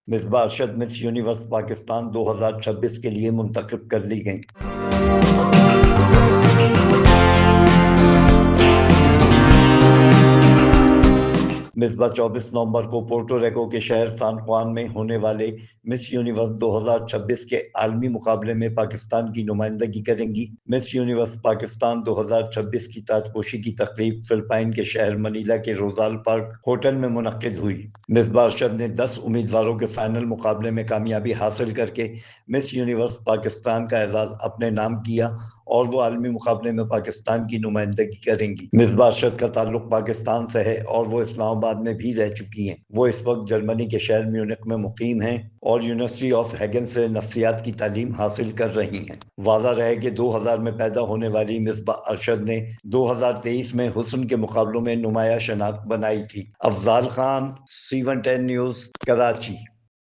Misbah Arshad Miss Universe Pakistan 2026 کے لیے منتخب کر لی گئیں۔ مصباح 24 نومبر کو پورٹو ریکو کے شہر سان خوان میں ہونے والے مس یونیورس 2026 کے عالمی مقابلے میں پاکستان کی نمائندگی کریں گی۔ مس یونیورس پاکستان 2026 کی تاجپوشی کی تقریب فلپائن کے شہر منیلا کے روزال پارک ہوٹل میں منعقد ہوئی۔ مصباح ارشد نے 10 امیدواروں کے فائنل مقابلے میں کامیابی حاصل کر کے مس یونیورس پاکستان کا اعزاز اپنے نام کیا اور وہ عالمی مقابلے میں پاکستان کی نمائندگی کریں گی۔ مصباح ارشد کا تعلق پاکستان سے ہے اور وہ اسلام آباد میں بھی رہ چکی ہیں۔ وہ اس وقت جرمنی کے شہر میونخ میں مقیم ہیں اور یونیورسٹی آف ہیگن سے نفسیات کی تعلیم حاصل کر رہی ہیں۔ واضح رہے کہ 2000 میں پیدا ہونے والی مصباح ارشد نے 2023 میں حسن کے مقابلوں میں نمایاں شناخت بنائی تھی۔ Afzal Khan, C110 news, Karachi.